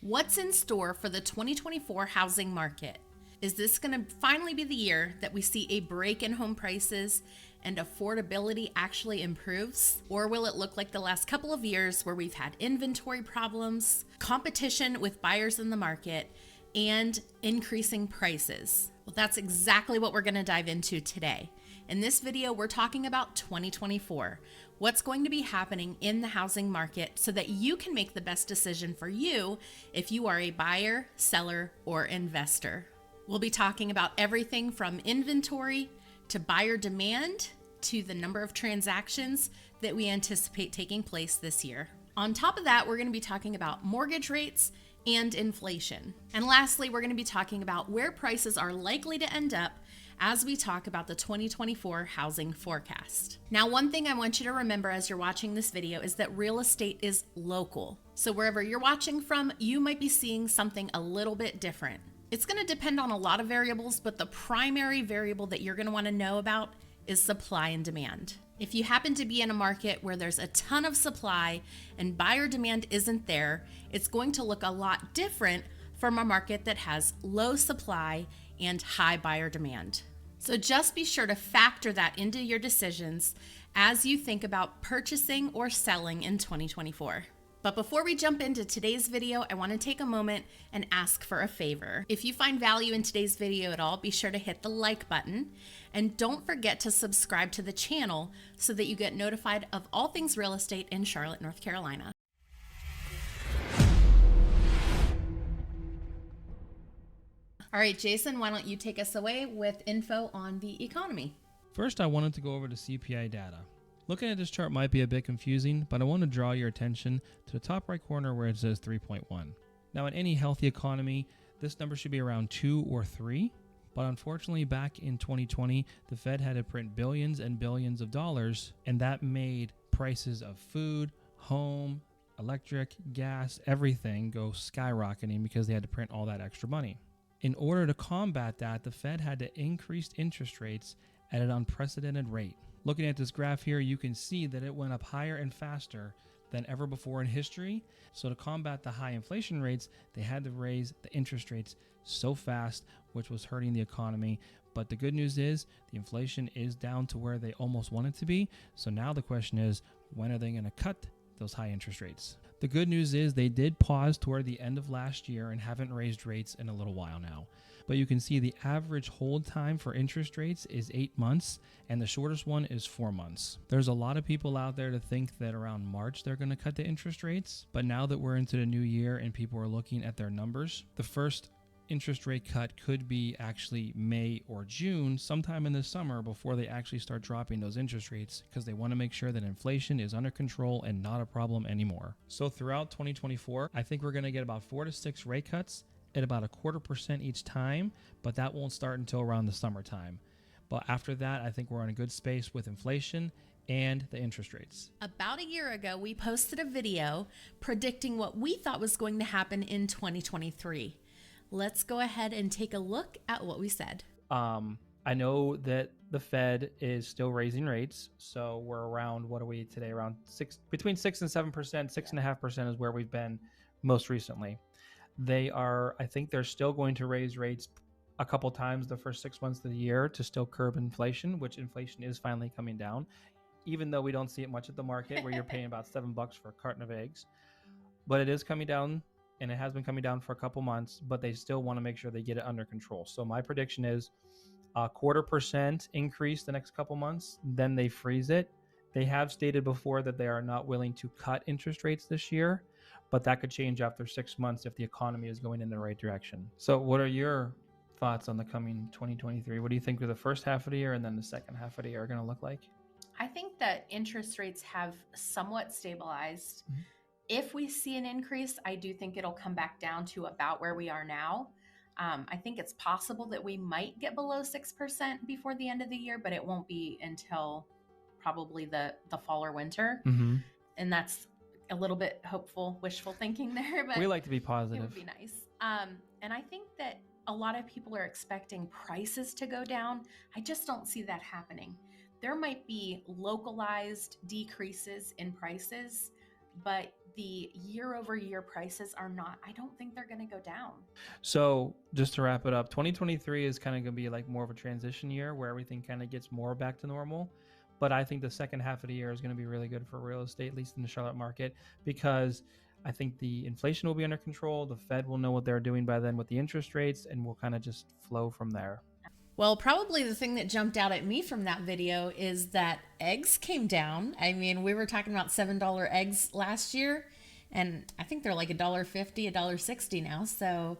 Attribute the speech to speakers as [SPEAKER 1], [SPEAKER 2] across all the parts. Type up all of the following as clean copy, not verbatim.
[SPEAKER 1] What's in store for the 2024 housing market? Is this going to finally be the year that we see a break in home prices and affordability actually improves? Or will it look like the last couple of years where we've had inventory problems, competition with buyers in the market, and increasing prices? Well, that's exactly what we're going to dive into today. In this video, we're talking about 2024, what's going to be happening in the housing market so that you can make the best decision for you if you are a buyer, seller, or investor. We'll be talking about everything from inventory to buyer demand to the number of transactions that we anticipate taking place this year. On top of that, we're going to be talking about mortgage rates and inflation. And lastly, we're going to be talking about where prices are likely to end up as we talk about the 2024 housing forecast. Now, one thing I want you to remember as you're watching this video is that real estate is local. So wherever you're watching from, you might be seeing something a little bit different. It's going to depend on a lot of variables, but the primary variable that you're going to want to know about is supply and demand. If you happen to be in a market where there's a ton of supply and buyer demand isn't there, it's going to look a lot different from a market that has low supply and high buyer demand. So just be sure to factor that into your decisions as you think about purchasing or selling in 2024. But before we jump into today's video, I want to take a moment and ask for a favor. If you find value in today's video at all, be sure to hit the like button and don't forget to subscribe to the channel so that you get notified of all things real estate in Charlotte, North Carolina. All right, Jason, why don't you take us away with info on the economy?
[SPEAKER 2] First, I wanted to go over the CPI data. Looking at this chart might be a bit confusing, but I want to draw your attention to the top right corner where it says 3.1. Now, in any healthy economy, this number should be around 2 or 3, but unfortunately back in 2020, the Fed had to print billions and billions of dollars, and that made prices of food, home, electric, gas, everything go skyrocketing because they had to print all that extra money. In order to combat that, the Fed had to increase interest rates at an unprecedented rate. Looking at this graph here, you can see that it went up higher and faster than ever before in history. So to combat the high inflation rates, they had to raise the interest rates so fast, which was hurting the economy. But the good news is the inflation is down to where they almost want it to be. So now the question is, when are they going to cut those high interest rates? The good news is they did pause toward the end of last year and haven't raised rates in a little while now. But you can see the average hold time for interest rates is 8 months and the shortest one is 4 months. There's a lot of people out there to think that around March they're going to cut the interest rates. But now that we're into the new year and people are looking at their numbers, the first interest rate cut could be actually May or June, sometime in the summer before they actually start dropping those interest rates because they want to make sure that inflation is under control and not a problem anymore. So throughout 2024, I think we're going to get about 4 to 6 rate cuts at about 0.25% each time, but that won't start until around the summertime. But after that, I think we're in a good space with inflation and the interest rates.
[SPEAKER 1] About a year ago, we posted a video predicting what we thought was going to happen in 2023. Let's go ahead and take a look at what we said.
[SPEAKER 2] I know that the Fed is still raising rates. So we're around, what are we today? Around between 6 and 7%, 6.5% is where we've been most recently. I think they're still going to raise rates a couple times the first 6 months of the year to still curb inflation, which inflation is finally coming down, even though we don't see it much at the market where you're paying about $7 for a carton of eggs. But it is coming down. And it has been coming down for a couple months, but they still want to make sure they get it under control. So my prediction is 0.25% increase the next couple months, then they freeze it. They have stated before that they are not willing to cut interest rates this year, but that could change after 6 months if the economy is going in the right direction. So what are your thoughts on the coming 2023? What do you think of the first half of the year and then the second half of the year are going to look like?
[SPEAKER 1] I think that interest rates have somewhat stabilized. Mm-hmm. If we see an increase, I do think it'll come back down to about where we are now. I think it's possible that we might get below 6% before the end of the year, but it won't be until probably the fall or winter.
[SPEAKER 2] Mm-hmm.
[SPEAKER 1] And that's a little bit hopeful, wishful thinking there. But
[SPEAKER 2] we like to be positive.
[SPEAKER 1] It would be nice. And I think that a lot of people are expecting prices to go down. I just don't see that happening. There might be localized decreases in prices, but the year over year prices are not, I don't think they're going to go down.
[SPEAKER 2] So just to wrap it up, 2023 is kind of going to be like more of a transition year where everything kind of gets more back to normal. But I think the second half of the year is going to be really good for real estate, at least in the Charlotte market, because I think the inflation will be under control. The Fed will know what they're doing by then with the interest rates, and we'll kind of just flow from there.
[SPEAKER 1] Well, probably the thing that jumped out at me from that video is that eggs came down. I mean, we were talking about $7 eggs last year, and I think they're like $1.50, $1.60 now. So,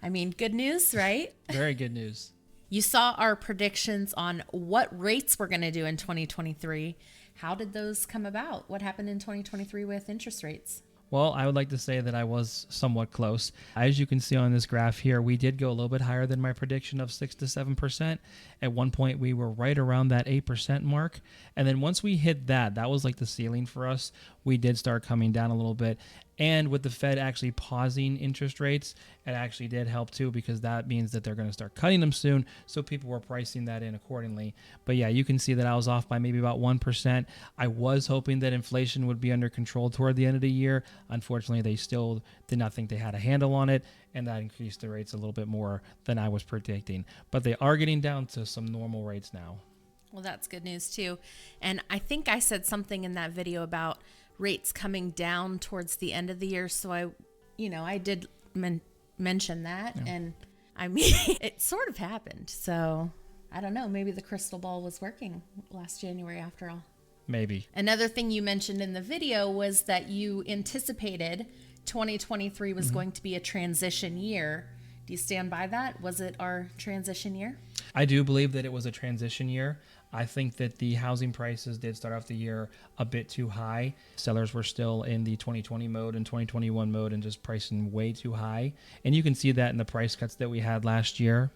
[SPEAKER 1] I mean, good news, right?
[SPEAKER 2] Very good news.
[SPEAKER 1] You saw our predictions on what rates we're going to do in 2023. How did those come about? What happened in 2023 with interest rates?
[SPEAKER 2] Well, I would like to say that I was somewhat close. As you can see on this graph here, we did go a little bit higher than my prediction of 6 to 7%. At one point, we were right around that 8% mark. And then once we hit that, that was like the ceiling for us. We did start coming down a little bit. And with the Fed actually pausing interest rates, it actually did help too, because that means that they're going to start cutting them soon. So people were pricing that in accordingly. But yeah, you can see that I was off by maybe about 1%. I was hoping that inflation would be under control toward the end of the year. Unfortunately, they still did not think they had a handle on it, and that increased the rates a little bit more than I was predicting. But they are getting down to some normal rates now.
[SPEAKER 1] Well, that's good news too. And I think I said something in that video about rates coming down towards the end of the year. So I did mention that. Yeah. And I mean, it sort of happened. So I don't know, maybe the crystal ball was working last January after all.
[SPEAKER 2] Maybe.
[SPEAKER 1] Another thing you mentioned in the video was that you anticipated 2023 was going to be a transition year. Do you stand by that? Was it our transition year?
[SPEAKER 2] I do believe that it was a transition year. I think that the housing prices did start off the year a bit too high. Sellers were still in the 2020 mode and 2021 mode and just pricing way too high. And you can see that in the price cuts that we had last year.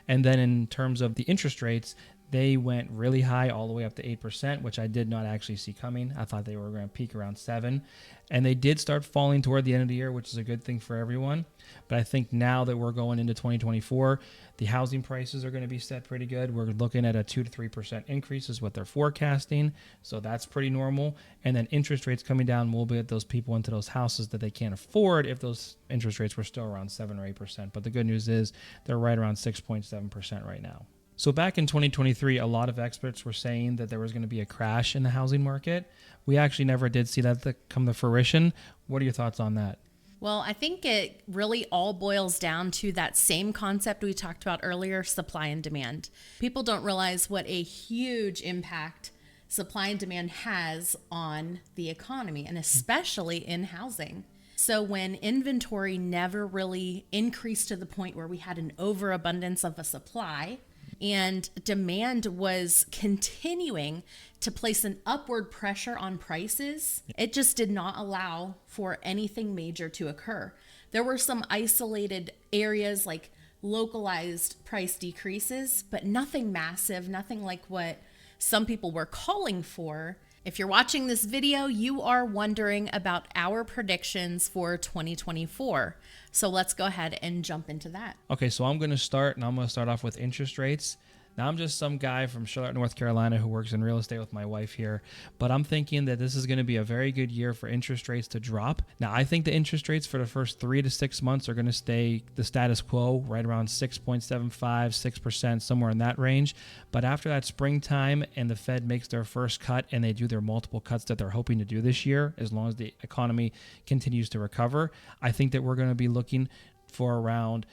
[SPEAKER 2] And then in terms of the interest rates, they went really high all the way up to 8%, which I did not actually see coming. I thought they were going to peak around 7%. And they did start falling toward the end of the year, which is a good thing for everyone. But I think now that we're going into 2024, the housing prices are going to be set pretty good. We're looking at a 2 to 3% increase is what they're forecasting. So that's pretty normal. And then interest rates coming down will get those people into those houses that they can't afford if those interest rates were still around 7 or 8%. But the good news is they're right around 6.7% right now. So back in 2023, a lot of experts were saying that there was going to be a crash in the housing market. We actually never did see that come to fruition. What are your thoughts on that?
[SPEAKER 1] Well, I think it really all boils down to that same concept we talked about earlier, supply and demand. People don't realize what a huge impact supply and demand has on the economy, and especially in housing. So when inventory never really increased to the point where we had an overabundance of a supply, and demand was continuing to place an upward pressure on prices, it just did not allow for anything major to occur. There were some isolated areas like localized price decreases, but nothing massive, nothing like what some people were calling for. If you're watching this video, you are wondering about our predictions for 2024. So let's go ahead and jump into that.
[SPEAKER 2] Okay, so I'm going to start off with interest rates. Now, I'm just some guy from Charlotte, North Carolina who works in real estate with my wife here, but I'm thinking that this is going to be a very good year for interest rates to drop. Now, I think the interest rates for the first 3 to 6 months are going to stay the status quo, right around 6.75, 6%, somewhere in that range. But after that springtime and the Fed makes their first cut and they do their multiple cuts that they're hoping to do this year, as long as the economy continues to recover, I think that we're going to be looking for around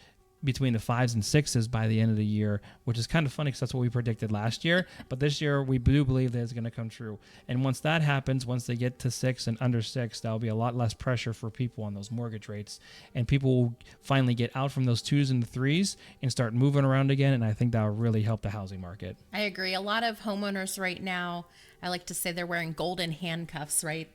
[SPEAKER 2] between the 5s and 6s by the end of the year, which is kind of funny because that's what we predicted last year. But this year, we do believe that it's going to come true. And once that happens, once they get to 6 and under 6, that'll be a lot less pressure for people on those mortgage rates. And people will finally get out from those 2s and the 3s and start moving around again. And I think that'll really help the housing market.
[SPEAKER 1] I agree. A lot of homeowners right now, I like to say they're wearing golden handcuffs, right?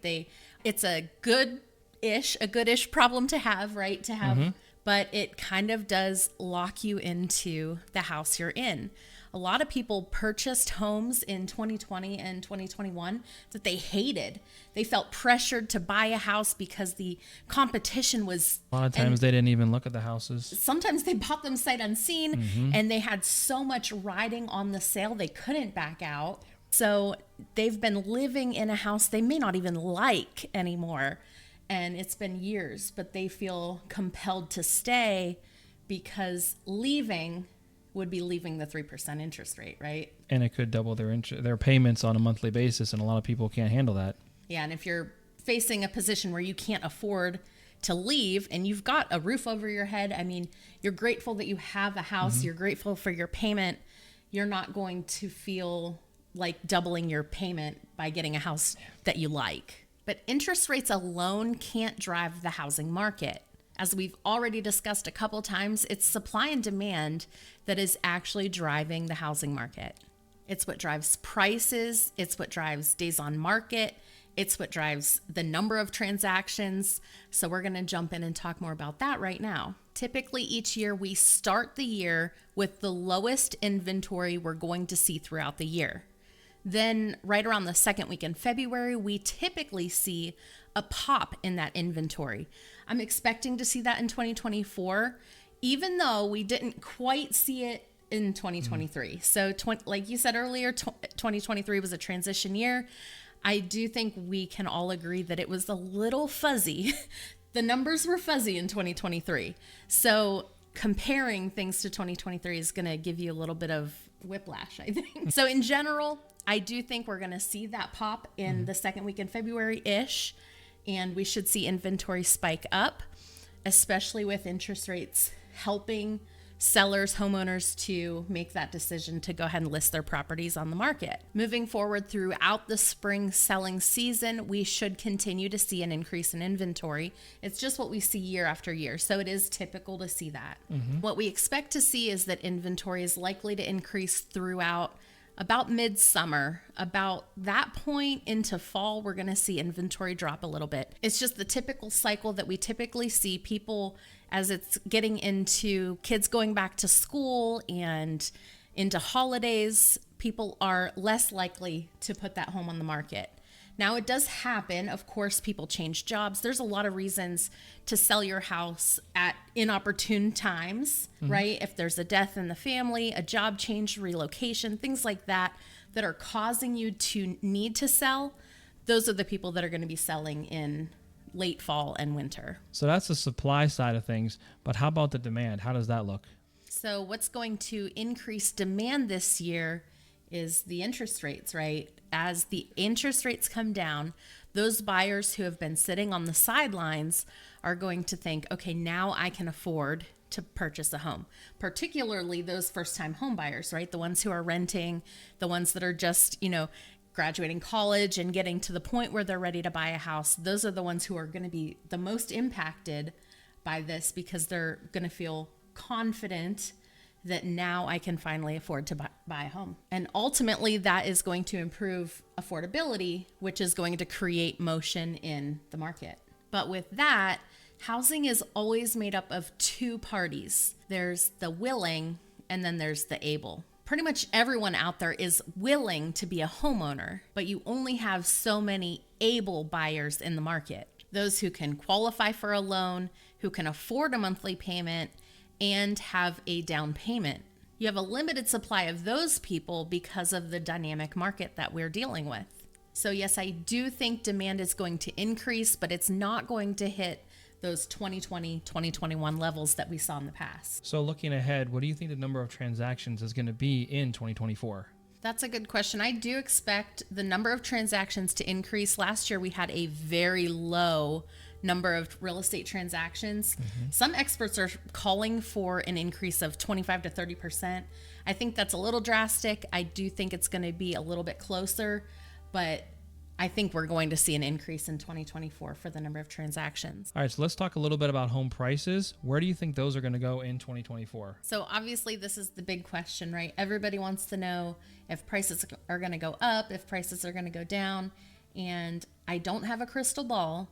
[SPEAKER 1] It's a goodish problem to have, right? To have, but it kind of does lock you into the house you're in. A lot of people purchased homes in 2020 and 2021 that they hated. They felt pressured to buy a house because the competition was...
[SPEAKER 2] A lot of times they didn't even look at the houses.
[SPEAKER 1] Sometimes they bought them sight unseen, and they had so much riding on the sale they couldn't back out. So they've been living in a house they may not even like anymore. and it's been years, but they feel compelled to stay because leaving would be leaving the 3% interest rate, right?
[SPEAKER 2] And it could double their payments on a monthly basis, and a lot of people can't handle that.
[SPEAKER 1] Yeah, and if you're facing a position where you can't afford to leave and you've got a roof over your head, I mean, you're grateful that you have a house, you're grateful for your payment, you're not going to feel like doubling your payment by getting a house that you like. But interest rates alone can't drive the housing market. As we've already discussed a couple times, it's supply and demand that is actually driving the housing market. It's what drives prices, it's what drives days on market, it's what drives the number of transactions. So we're going to jump in and talk more about that right now. Typically each year we start the year with the lowest inventory we're going to see throughout the year. Then right around the second week in February, we typically see a pop in that inventory. I'm expecting to see that in 2024, even though we didn't quite see it in 2023. So like you said earlier, 2023 was a transition year. I do think we can all agree that it was a little fuzzy. The numbers were fuzzy in 2023. So comparing things to 2023 is going to give you a little bit of whiplash, I think. So in general, I do think we're going to see that pop in the second week in February-ish, and we should see inventory spike up, especially with interest rates helping sellers, homeowners to make that decision to go ahead and list their properties on the market. Moving forward throughout the spring selling season, we should continue to see an increase in inventory. It's just what we see year after year, so it is typical to see that. What we expect to see is that inventory is likely to increase throughout about midsummer. About that point into fall, we're going to see inventory drop a little bit. It's just the typical cycle that we typically see. People, as it's getting into kids going back to school and into holidays, people are less likely to put that home on the market. Now, it does happen. Of course, people change jobs. There's a lot of reasons to sell your house at inopportune times, right? If there's a death in the family, a job change, relocation, things like that, that are causing you to need to sell, those are the people that are going to be selling in late fall and winter.
[SPEAKER 2] So that's the supply side of things. But how about the demand? How does that look?
[SPEAKER 1] So what's going to increase demand this year is the interest rates, right? As the interest rates come down, those buyers who have been sitting on the sidelines are going to think, okay, now I can afford to purchase a home, particularly those first-time home buyers, right? The ones who are renting, the ones that are just, graduating college and getting to the point where they're ready to buy a house. Those are the ones who are going to be the most impacted by this because they're going to feel confident that now I can finally afford to buy a home. And ultimately, that is going to improve affordability, which is going to create motion in the market. But with that, housing is always made up of two parties. There's the willing, and then there's the able. Pretty much everyone out there is willing to be a homeowner, but you only have so many able buyers in the market. Those who can qualify for a loan, who can afford a monthly payment, and have a down payment. You have a limited supply of those people because of the dynamic market that we're dealing with. So yes, I do think demand is going to increase, but it's not going to hit those 2020, 2021 levels that we saw in the past.
[SPEAKER 2] So looking ahead, what do you think the number of transactions is going to be in 2024?
[SPEAKER 1] That's a good question. I do expect the number of transactions to increase. Last year, we had a very low number of real estate transactions. Some experts are calling for an increase of 25 to 30%. I think that's a little drastic. I do think it's going to be a little bit closer, but I think we're going to see an increase in 2024 for the number of transactions.
[SPEAKER 2] All right, so let's talk a little bit about home prices. Where do you think those are going to go in 2024?
[SPEAKER 1] So obviously this is the big question, right? Everybody wants to know if prices are going to go up, if prices are going to go down, and I don't have a crystal ball,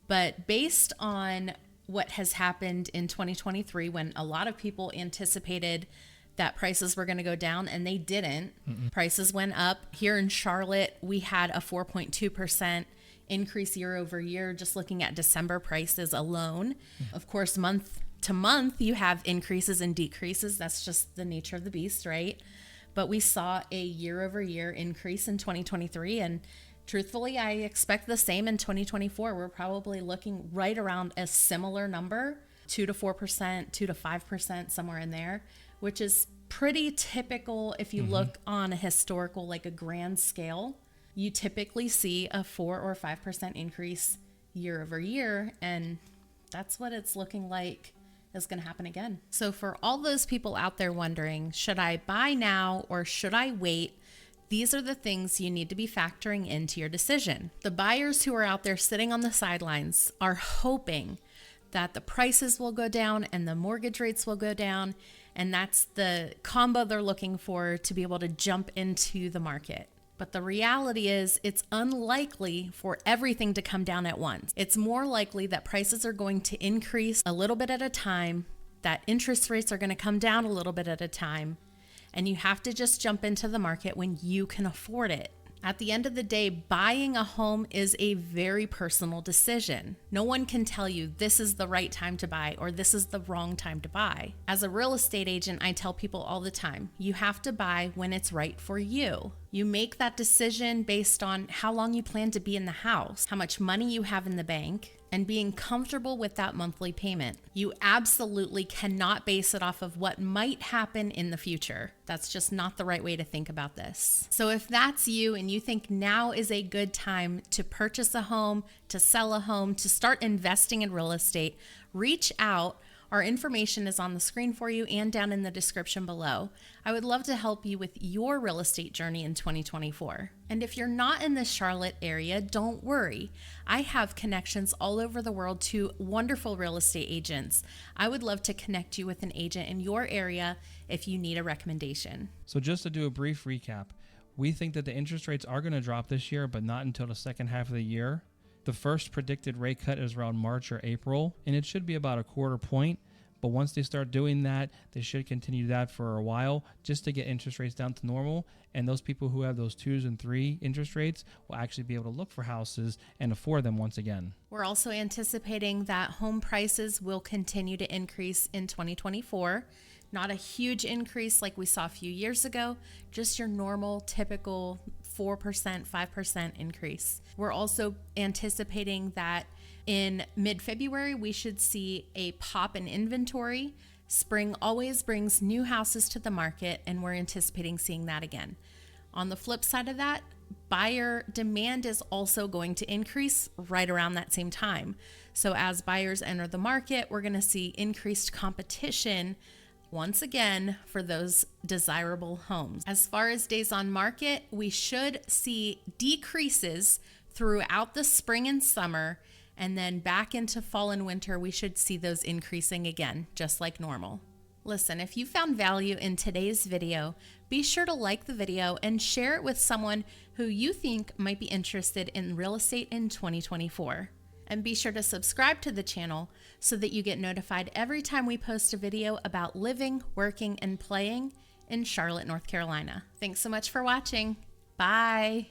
[SPEAKER 1] but based on what has happened in 2023, when a lot of people anticipated that prices were going to go down and they didn't, prices went up. Here in Charlotte, we had a 4.2% increase year over year, just looking at December prices alone. Of course, month to month, you have increases and decreases. That's just the nature of the beast, right? But we saw a year over year increase in 2023, and Truthfully, I expect the same in 2024. We're probably looking right around a similar number, 2 to 4%, 2 to 5%, somewhere in there, which is pretty typical if you look on a historical, like a grand scale. You typically see a 4 or 5% increase year over year, and that's what it's looking like is going to happen again. So for all those people out there wondering, should I buy now or should I wait? These are the things you need to be factoring into your decision. The buyers who are out there sitting on the sidelines are hoping that the prices will go down and the mortgage rates will go down, and that's the combo they're looking for to be able to jump into the market. But the reality is it's unlikely for everything to come down at once. It's more likely that prices are going to increase a little bit at a time, that interest rates are going to come down a little bit at a time, and you have to just jump into the market when you can afford it. At the end of the day, buying a home is a very personal decision. No one can tell you this is the right time to buy or this is the wrong time to buy. As a real estate agent, I tell people all the time, you have to buy when it's right for you. You make that decision based on how long you plan to be in the house, how much money you have in the bank, and being comfortable with that monthly payment. You absolutely cannot base it off of what might happen in the future. That's just not the right way to think about this. So if that's you and you think now is a good time to purchase a home, to sell a home, to start investing in real estate, reach out. Our information is on the screen for you and down in the description below. I would love to help you with your real estate journey in 2024. And if you're not in the Charlotte area, don't worry. I have connections all over the world to wonderful real estate agents. I would love to connect you with an agent in your area if you need a recommendation.
[SPEAKER 2] So just to do a brief recap, we think that the interest rates are going to drop this year, but not until the second half of the year. The first predicted rate cut is around March or April, and it should be about a quarter point. But once they start doing that, they should continue that for a while just to get interest rates down to normal. And those people who have those 2s and 3 interest rates will actually be able to look for houses and afford them once again.
[SPEAKER 1] We're also anticipating that home prices will continue to increase in 2024. Not a huge increase like we saw a few years ago, just your normal, typical 4%, 5% increase. We're also anticipating that in mid-February, we should see a pop in inventory. Spring always brings new houses to the market, and we're anticipating seeing that again. On the flip side of that, buyer demand is also going to increase right around that same time. So as buyers enter the market, we're going to see increased competition once again for those desirable homes. As far as days on market, we should see decreases throughout the spring and summer, and then back into fall and winter, we should see those increasing again, just like normal. Listen, if you found value in today's video, be sure to like the video and share it with someone who you think might be interested in real estate in 2024. And be sure to subscribe to the channel so that you get notified every time we post a video about living, working, and playing in Charlotte, North Carolina. Thanks so much for watching. Bye.